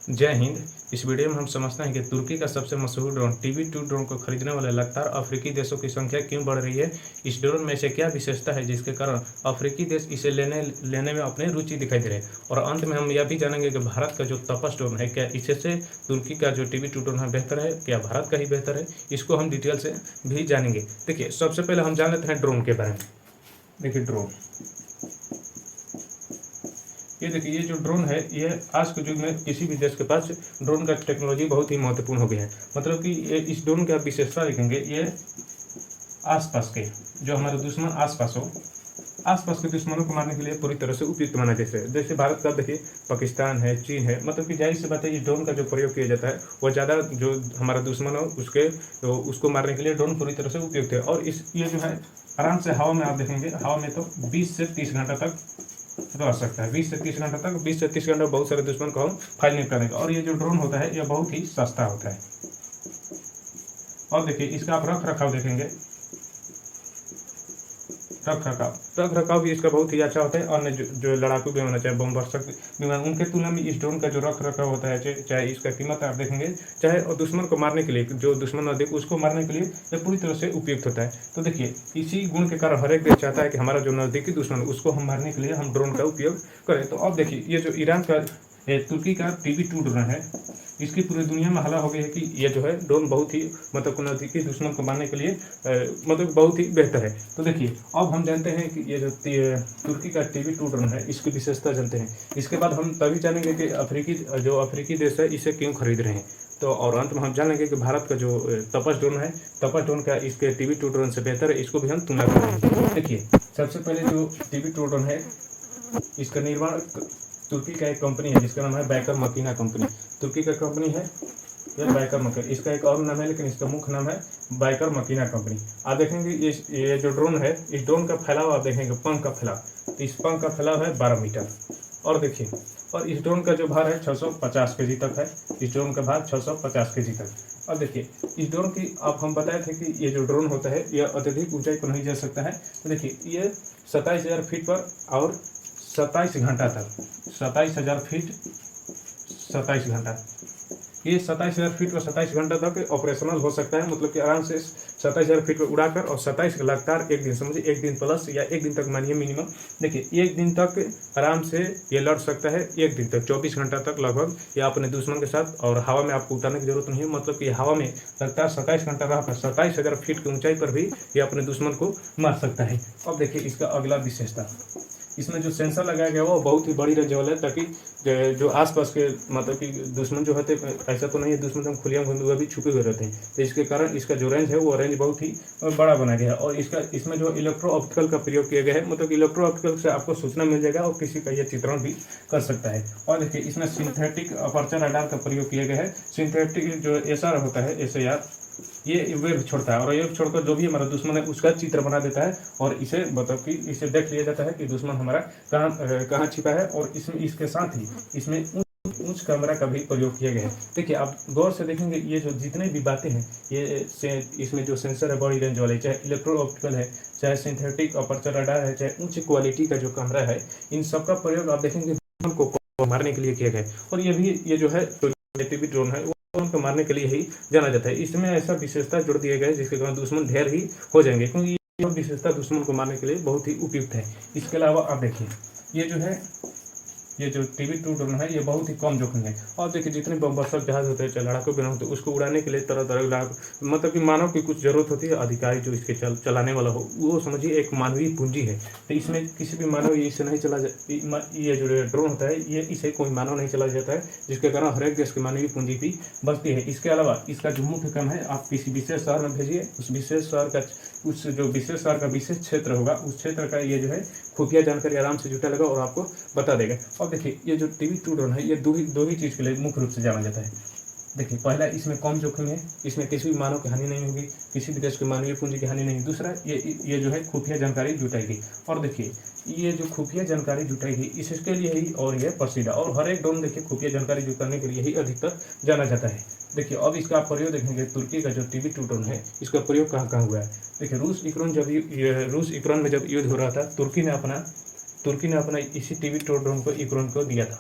जय हिंद। इस वीडियो में हम समझते हैं कि तुर्की का सबसे मशहूर ड्रोन TB2 ड्रोन को खरीदने वाले लगातार अफ्रीकी देशों की संख्या क्यों बढ़ रही है। इस ड्रोन में ऐसे क्या विशेषता है जिसके कारण अफ्रीकी देश इसे लेने में अपनी रुचि दिखाई दे रहे हैं। और अंत में हम यह भी जानेंगे कि भारत का जो तपस ड्रोन है, क्या इससे तुर्की का जो TB2 ड्रोन है बेहतर है, क्या भारत का ही बेहतर है, इसको हम डिटेल से भी जानेंगे। देखिए, सबसे पहले हम जान लेते हैं ड्रोन के बारे में। देखिए ड्रोन, ये देखिए, ये जो ड्रोन है, ये आज के युग में किसी भी देश के पास ड्रोन का टेक्नोलॉजी बहुत ही महत्वपूर्ण हो गया है। मतलब कि ये इस ड्रोन की आप विशेषता देखेंगे, ये आसपास के जो हमारे दुश्मन आसपास के दुश्मनों को मारने के लिए पूरी तरह से उपयुक्त माना जैसे भारत का देखिए, पाकिस्तान है, चीन है। मतलब कि जाहिर सी बात है, इस ड्रोन का जो प्रयोग किया जाता है वो ज़्यादा जो हमारा दुश्मन हो उसको मारने के लिए ड्रोन पूरी तरह से उपयुक्त है। और ये जो है आराम से हवा में आप देखेंगे, हवा में तो 20 से 30 घंटा तक रह सकता है। 20 से 30 घंटा तक, 20 से 30 घंटा बहुत सारे दुश्मन को हम फाइल निपटाने का। और ये जो ड्रोन होता है, यह बहुत ही सस्ता होता है। और देखिए, इसका आप रख रखाव देखेंगे, रख रखाव भी इसका बहुत ही अच्छा होता है। अन्य जो लड़ाकू विमान है, चाहे बमवर्षक विमान, उनके तुलना में इस ड्रोन का जो रख रखाव होता है, चाहे इसका कीमत आप देखेंगे, चाहे और दुश्मन को मारने के लिए, जो दुश्मन अधिक उसको मारने के लिए यह पूरी तरह से उपयुक्त होता है। तो देखिए, इसी गुण के कारण हर एक देश चाहता है कि हमारा जो नज़दीकी दुश्मन है उसको हम मारने के लिए हम ड्रोन का उपयोग करें। तो अब देखिए, ये जो ईरान का तुर्की का TB2 ड्रोन है, इसकी पूरी दुनिया में हल्ला हो गई है कि यह जो है ड्रोन बहुत ही मतलब नज़दीकी दुश्मन को मारने के लिए मतलब बहुत ही बेहतर है। तो देखिए, अब हम जानते हैं कि ये जो तुर्की का TB2 ड्रोन है, इसकी विशेषता जानते हैं। इसके बाद हम तभी जानेंगे कि अफ्रीकी देश है इसे क्यों खरीद रहे हैं। तो और अंत में हम जान लेंगे कि भारत का जो तपस ड्रोन है, तपस ड्रोन का इसके TB2 ड्रोन से बेहतर है, इसको भी हम तुलना करेंगे। देखिए, सबसे पहले जो TB2 ड्रोन है, इसका निर्माण तुर्की का एक कंपनी है जिसका नाम है बैकर मकीना कंपनी। तुर्की का कंपनी है यह बैकर मकीना, इसका एक और नाम है लेकिन इसका मुख्य नाम है बैकर मकीना कंपनी। आप देखेंगे ये जो ड्रोन है, इस ड्रोन का फैलाव आप देखेंगे, पंख का फैलाव, तो इस पंख का फैलाव है 12 मीटर। और देखिए, और इस ड्रोन का जो भार है 650 kg तक है। इस ड्रोन का भार 650 kg तक। और देखिए, इस ड्रोन की आप हम बताए थे कि ये जो ड्रोन होता है यह अत्यधिक ऊंचाई पर नहीं जा सकता है। तो देखिए, ये 27,000 फीट पर और 27 घंटा तक, 27,000 फीट 27 घंटा, ये 27,000 फीट और 27 घंटा तक ऑपरेशनल हो सकता है। मतलब कि आराम से 27,000 फीट पर उड़ाकर और 27 लगातार एक दिन, समझिए एक दिन प्लस या एक दिन तक मानिए मिनिमम। देखिए, एक दिन तक आराम से ये लड़ सकता है, एक दिन तक 24 घंटा तक लगभग ये अपने दुश्मन के साथ। और हवा में आपको उतारने की जरूरत नहीं है, मतलब कि हवा में लगातार 27 घंटा रहकर 27,000 फीट की ऊंचाई पर भी ये अपने दुश्मन को मार सकता है। अब देखिए, इसका अगला विशेषता, इसमें जो सेंसर लगाया गया वो बहुत ही बड़ी रेंज वाला है, ताकि जो आसपास के मतलब कि दुश्मन जो होते, ऐसा तो नहीं है दुश्मन हम खुलियाम घूमते हुए भी छुपे हुए रहते हैं, तो इसके कारण इसका जो रेंज है वो रेंज बहुत ही बड़ा बना गया है। और इसमें जो इलेक्ट्रो ऑप्टिकल का प्रयोग किया गया है, मतलब इलेक्ट्रो ऑप्टिकल से आपको सूचना मिल जाएगा और किसी का यह चित्रण भी कर सकता है। और देखिए, इसमें सिंथेटिक अपर्चर रडार का प्रयोग किया गया है। सिंथेटिक जो SR होता है, SAR, ये वेब छोड़ता है और वेब छोड़कर जो भी हमारा दुश्मन है उसका चित्र बना देता है। और इसे मतलब कि इसे देख लिया जाता है कि दुश्मन हमारा कहाँ छिपा है। और इसके साथ ही इसमें उच्च कैमरा का भी प्रयोग किया गया है। देखिए, आप गौर से देखेंगे, ये जो जितने भी बातें हैं, ये इसमें जो सेंसर है बड़ी रेंज वाले, चाहे इलेक्ट्रो ऑप्टिकल है, चाहे सिंथेटिक अपर्चर रडार है, चाहे उच्च क्वालिटी का जो कैमरा है, इन सबका प्रयोग आप देखेंगे दुश्मन को मारने के लिए किया गया है। और ये जो है TB ड्रोन है को मारने के लिए ही जाना जाता है। इसमें ऐसा विशेषता जोड़ दिया गया है जिसके कारण दुश्मन ढेर ही हो जाएंगे, क्योंकि ये विशेषता दुश्मन को मारने के लिए बहुत ही उपयुक्त है। इसके अलावा आप देखिए, ये जो TB2 ड्रोन है, ये बहुत ही कम जोखिम है। और देखिए, जितने बमवर्षक जहाज होते हैं, चाहे लड़ाकू विमान होते हैं, उसको उड़ाने के लिए तरह तरह मतलब कि मानव की कुछ जरूरत होती है। अधिकारी जो इसके चलाने वाला हो, वो समझिए एक मानवीय पूंजी है। तो इसमें किसी भी मानव इसे नहीं चला, ये जो ड्रोन होता है, ये इसे कोई मानव नहीं चला जाता है, जिसके कारण हर एक देश की मानवीय पूंजी भी बचती है। इसके अलावा इसका जो मुख्य काम है, आप किसी विशेष शहर में भेजिए, उस विशेष शहर का विशेष क्षेत्र होगा, उस क्षेत्र का ये जो है खुफिया जानकारी आराम से जुटा लेगा और आपको बता देगा। और देखिए, ये जो TB2 ड्रोन है, ये दो ही चीज़ के लिए मुख्य रूप से जाना जाता है। देखिए, पहला, इसमें कम जोखिम है, इसमें किसी भी मानव की हानि नहीं होगी, किसी भी देश की मानवीय पूंजी की हानि नहीं। दूसरा, ये जो है खुफिया जानकारी जुटाएगी। और देखिए, ये जो खुफिया जानकारी जुटाएगी, इसके लिए ही और यह प्रसिद्ध है। और हर एक ड्रोन देखिए खुफिया जानकारी जुटाने के लिए ही अधिकतर जाना जाता है। देखिए, अब इसका आप प्रयोग देखेंगे, तुर्की का जो TB2 ड्रोन है, इसका प्रयोग कहाँ कहाँ हुआ है। देखिए, रूस यूक्रेन में जब युद्ध हो रहा था, तुर्की ने अपना इसी TB2 ड्रोन को यूक्रेन को दिया था।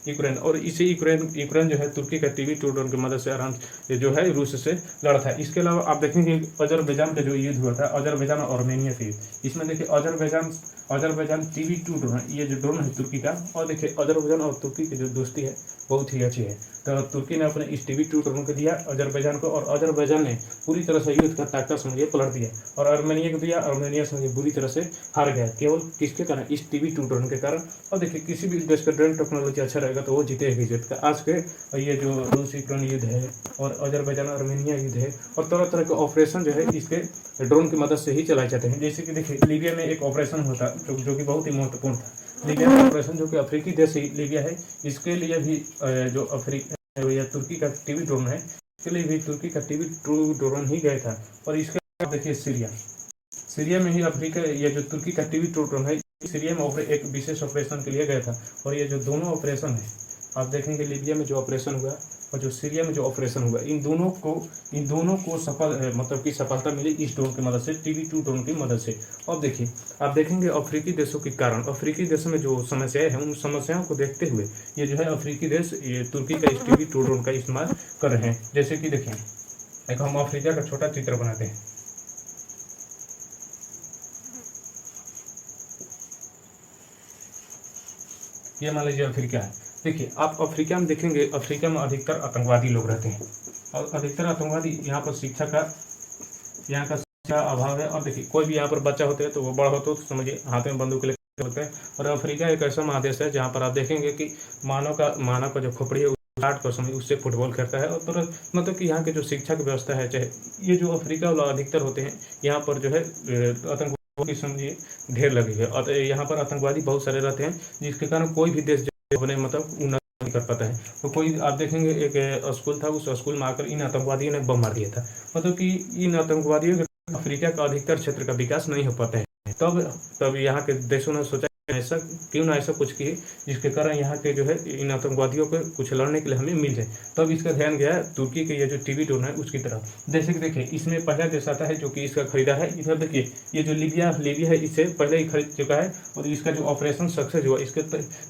यूक्रेन, और इसी यूक्रेन यूक्रेन जो है तुर्की का टीवी टू ड्रोन की मदद से आराम से जो है रूस से लड़ा था। इसके अलावा आप देखेंगे अजरबैजान का जो युद्ध हुआ था, अजरबैजान और आर्मेनिया के, इसमें देखिए अजरबैजान टीवी टू ड्रोन है, ये जो ड्रोन है तुर्की का, और देखिए अजरबैजान और तुर्की की जो दोस्ती है बहुत ही अच्छी है। तो तुर्की ने अपने इस टीवी टू ड्रोन को दिया अजरबैजान को, और अजरबैजान ने पूरी तरह से युद्ध का ताकत समझिए पलट दिया, और आर्मेनिया को दिया, आर्मेनिया समझिए बुरी तरह से हार गया, केवल किसके कारण, इस टीवी टू ड्रोन के कारण। और देखिए किसी भी देश का ड्रोन टेक्नोलॉजी अच्छा रहेगा तो वो जीतेगा जीत का। आज के ये जो रूस यूक्रेन युद्ध है और अजरबैजान आर्मेनिया युद्ध है, और तरह तरह के ऑपरेशन जो है इसके ड्रोन की मदद से ही चलाए जाते हैं। जैसे कि देखिए लीबिया में एक ऑपरेशन होता जो कि बहुत ही महत्वपूर्ण था, लीबिया का ऑपरेशन, जो कि अफ्रीकी देश ही लीबिया है, इसके लिए भी जो अफ्रीका या तुर्की का टीवी ड्रोन है, इसके लिए भी तुर्की का टीवी टू ड्रोन ही गया था। और इसके बाद देखिए सीरिया में ही अफ्रीका, ये जो तुर्की का टीवी टू ड्रोन है, सीरिया में एक विशेष ऑपरेशन के लिए गया था। और ये जो दोनों ऑपरेशन है, आप देखेंगे लीबिया में जो ऑपरेशन हुआ और जो सीरिया में जो ऑपरेशन हुआ, इन दोनों को मतलब कि सफलता मिली इस ड्रोन की मदद से, टीवी टू ड्रोन की मदद से। अब देखिए आप देखेंगे अफ्रीकी देशों के कारण, अफ्रीकी देशों में जो समस्याएं हैं, उन समस्याओं को देखते हुए ये जो है अफ्रीकी देश ये तुर्की का इस टीवी टू ड्रोन का इस्तेमाल कर रहे हैं। जैसे कि देखिए एक हम अफ्रीका का छोटा चित्र बनाते हैं। ये मान लीजिए अफ्रीका है। देखिए आप अफ्रीका में देखेंगे, अफ्रीका में अधिकतर आतंकवादी लोग रहते हैं, और अधिकतर आतंकवादी यहाँ पर शिक्षा का अभाव है। और देखिए कोई भी यहाँ पर बच्चा होते हैं तो वो बड़ा होते हो तो समझिए हाथ में बंदूक लेकर होते हैं। और अफ्रीका एक ऐसा महादेश है जहाँ पर आप देखेंगे कि मानव का जो खोपड़ी है काट कर समझिए उससे फुटबॉल खेलता है। और मतलब कि यहाँ के जो शिक्षा की व्यवस्था है, चाहे ये जो अफ्रीका वाला अधिकतर होते हैं, यहाँ पर जो है आतंकवादी की समझिए ढेर लगी है, और यहाँ पर आतंकवादी बहुत सारे रहते हैं, जिसके कारण कोई भी देश अपने मतलब उन्नति नहीं कर पाता है। तो कोई आप देखेंगे एक स्कूल था, उस स्कूल में आकर इन आतंकवादियों ने बम मार दिया था। मतलब कि इन आतंकवादियों के अफ्रीका का अधिकतर क्षेत्र का विकास नहीं हो पाता है। तब यहाँ के देशों ने सोचा ऐसा क्यों ना ऐसा कुछ किए जिसके कारण यहाँ के जो है इन आतंकवादियों को कुछ लड़ने के लिए हमें मिल जाए। तब इसका ध्यान गया तुर्की के ये जो टीवी ड्रोन है उसकी तरफ। जैसे कि देखिए इसमें पहला देश आता है जो कि इसका खरीदा है। इधर देखिए ये जो लीबिया है इससे पहले ही खरीद चुका है, और इसका जो ऑपरेशन सक्सेस हुआ इसके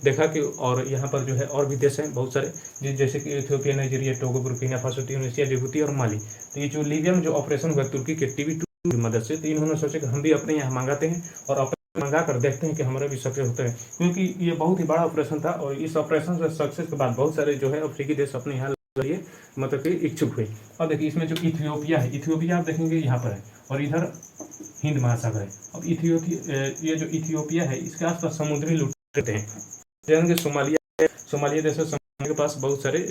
देखा कि, और यहाँ पर जो है और भी देश हैं बहुत सारे, जैसे कि Ethiopia, Nigeria, Togo, Burkina Faso, Tunisia, Djibouti और माली। तो ये जो लीबिया में जो ऑपरेशन हुआ तुर्की के टीवी टू की मदद से, तो इन्होंने सोचा कि हम भी अपने यहाँ मंगाते हैं और मंगा कर देखते हैं कि हमारा भी सक्सेस होता है, क्योंकि ये बहुत ही बड़ा ऑपरेशन था। और इस ऑपरेशन से सक्सेस के बाद बहुत सारे जो है अफ्रीकी देश अपने यहाँ लिए मतलब कि इच्छुक हुए। और देखिए इसमें जो इथियोपिया है, इथियोपिया आप देखेंगे यहाँ पर है, और इधर हिंद महासागर है। अब ये जो इथियोपिया है इसके आसपास समुद्री लुटेरे हैं, जैसे सोमालिया देश के पास बहुत सारे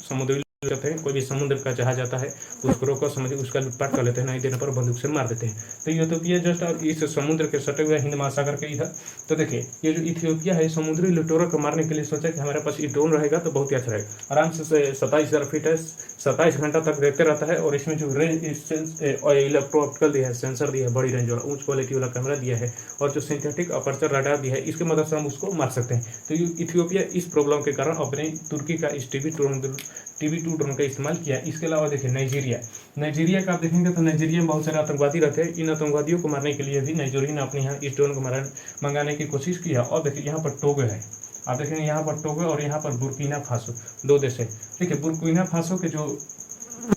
समुद्री करते हैं। कोई भी समुद्र का जहाज आता है उसको रोको समझिए उसका लूटपाट कर लेते हैं, नहीं देने पर बंदूक से मार देते हैं। तो इथियोपिया जस्ट इस समुद्र के सटे हुए हिंद महासागर के इधर। तो देखिए ये जो इथियोपिया है समुद्री लुटेरों को मारने के लिए सोचा कि हमारे पास ये ड्रोन रहेगा तो बहुत ही अच्छा रहेगा। आराम से 27,000 फीट है, 27 घंटा तक देखते रहता है। और इसमें जो रेंज इलेक्ट्रो ऑप्टिकल दिया है, सेंसर दिया है, बड़ी रेंज वाला उच्च क्वालिटी वाला कैमरा दिया है, और जो सिंथेटिक अपर्चर रडार दिया है, इसकी मदद से हम उसको मार सकते हैं। तो इथियोपिया इस प्रॉब्लम के कारण अपने तुर्की का इस टीवी टू ड्रोन का इस्तेमाल किया। इसके अलावा देखिए नाइजीरिया का आप देखेंगे तो नाइजीरिया में बहुत सारे आतंकवादी रहते हैं। इन आतंकवादियों को मारने के लिए भी नाइजीरिया ने अपने यहाँ इस ड्रोन को मंगाने की कोशिश किया। और देखिए यहाँ पर टोगो है, आप देखेंगे यहाँ पर टोगो और यहाँ पर बुर्किना फासो, दो देश है। देखिए बुर्किना फासो के जो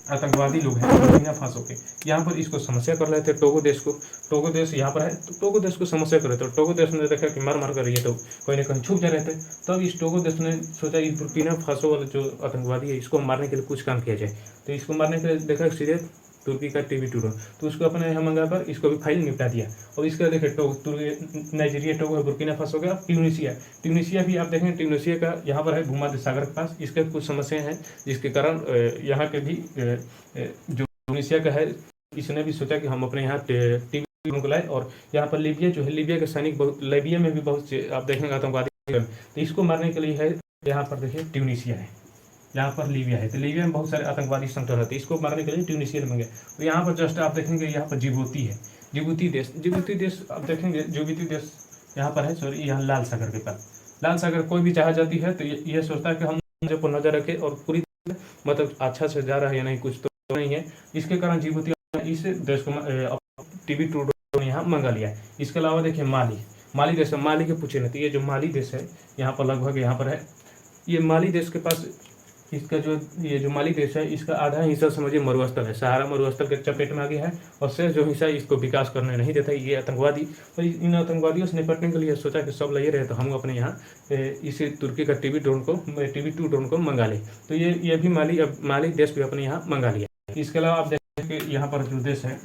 आतंकवादी लोग हैं बुर्किना फासो के, यहाँ पर इसको समस्या कर रहे थे टोगो देश यहाँ पर है, तो टोगो देश को समस्या कर रहे थे। टोगो देश ने देखा कि मार कर रही है तो कोई ना कहीं छुप जा रहे थे। तब इस टोगो देश ने सोचा इस बुर्किना फासो वाले जो आतंकवादी है इसको मारने के लिए कुछ काम किया जाए। तो इसको मारने के लिए देखा सीधे तुर्की का टीवी टू ड्रोन, तो उसको अपने यहाँ मंगाकर इसको भी फाइल निपटा दिया। और इसके देखिए नाइजीरिया, टोगो, बुर्किना फासो का ट्यूनीशिया भी आप देखें, ट्यूनीशिया का यहाँ पर है भूमध्य सागर के पास। इसके कुछ समस्याएं हैं जिसके कारण यहाँ के भी जो ट्यूनीशिया का है इसने भी सोचा कि हम अपने यहाँ टीवी को लाए। और यहाँ पर लीबिया जो है, लीबिया के सैनिक लीबिया में भी बहुत आप देखेंगे आतंकवादी, तो इसको मारने के लिए है यहाँ पर देखिए ट्यूनीशिया है, यहाँ पर लीबिया है। तो लीबिया में बहुत सारे आतंकवादी संगठन रहते हैं, इसको मारने के लिए ट्यूनीशिया में गए। तो यहाँ पर जस्ट आप देखेंगे यहाँ पर जिबूती है, जिबूती देश आप देखेंगे, जिबूती देश यहाँ पर है, सॉरी यहाँ लाल सागर के पास। लाल सागर कोई भी जहाज जाती है तो ये सोचता है कि हम पर नजर रखें और पूरी मतलब अच्छा से जा रहा है या नहीं, कुछ तो नहीं है। इसके कारण जिबूती इस देश को टीवी टू ड्रोन यहाँ मंगा लिया। इसके अलावा देखिए माली देश, माली के पूछे नहीं, तो ये जो माली देश है यहाँ पर लगभग यहाँ पर है, ये माली देश के पास इसका जो ये जो माली देश है इसका आधा हिस्सा समझिए मरुस्थल है, सहारा मरुस्थल के चपेट में आ गया है, और शेष जो हिस्सा इसको विकास करने नहीं देता ये आतंकवादी। तो इन आतंकवादियों से निपटने के लिए सोचा कि सब लगे रहे तो हम अपने यहाँ इसे तुर्की का TB2 ड्रोन को मंगा ले। तो ये भी माली देश भी अपने यहाँ मंगा लिया। इसके अलावा आप देखें कि यहाँ पर जो देश है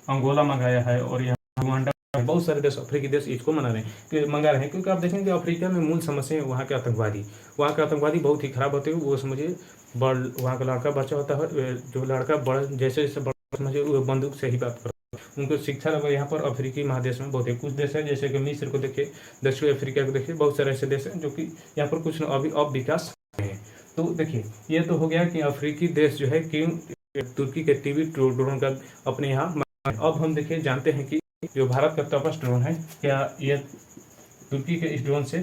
अंगोला मंगाया है, और यहाँ रुवांडा, बहुत सारे देश अफ्रीकी देश इसको मंगा रहे हैं, क्योंकि आप देखेंगे अफ्रीका में मूल समस्या है वहाँ के आतंकवादी बहुत ही खराब होते हैं। वो समझिए वहाँ का लड़का बच्चा होता है, जो लड़का बड़ा जैसे बड़ा समझिए वो बंदूक से ही बात करता है। उनको शिक्षा यहाँ पर अफ्रीकी महादेश में बहुत है, कुछ देश है जैसे कि मिस्र को देखिए, दक्षिण अफ्रीका को देखिए, बहुत सारे ऐसे देश हैं जो कि यहाँ पर कुछ अभी अब विकास है। तो देखिए ये तो हो गया कि अफ्रीकी देश जो है कि तुर्की के TB2 ड्रोन का अपने यहाँ। अब हम देखिए जानते हैं कि जो भारत का तपस ड्रोन है क्या ये तुर्की के इस ड्रोन से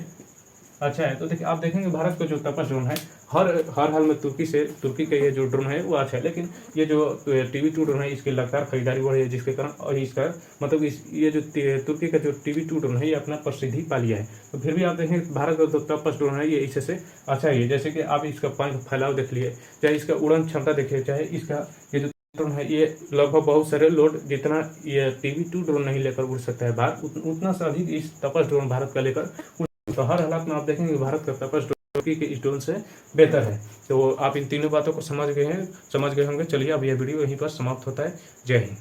अच्छा है। तो देखिए आप देखेंगे भारत का जो तपस ड्रोन है हर हाल में तुर्की का ये जो ड्रोन है वो अच्छा है, लेकिन ये जो TB2 ड्रोन है इसकी लगातार खरीदारी बढ़ी है, जिसके कारण और इसका मतलब ये जो तुर्की का जो TB2 ड्रोन है ये अपना प्रसिद्धि पा लिया है। तो फिर भी आप देखेंगे भारत का जो तपस ड्रोन है ये इससे अच्छा ही है। जैसे कि आप इसका पंख फैलाव देख लिए, चाहे इसका उड़न क्षमता देखिए, चाहे इसका ये जो ड्रोन है ये लगभग बहुत सारे लोड जितना ये TB2 ड्रोन नहीं लेकर उड़ सकता है बाहर, उतना से अधिक इस तपस ड्रोन भारत का लेकर। तो हर हालात में आप देखेंगे भारत का तपस ड्रोन के इस ड्रोन से बेहतर है। तो आप इन तीनों बातों को समझ गए होंगे। चलिए अब यह वीडियो यहीं पर समाप्त होता है। जय हिंद।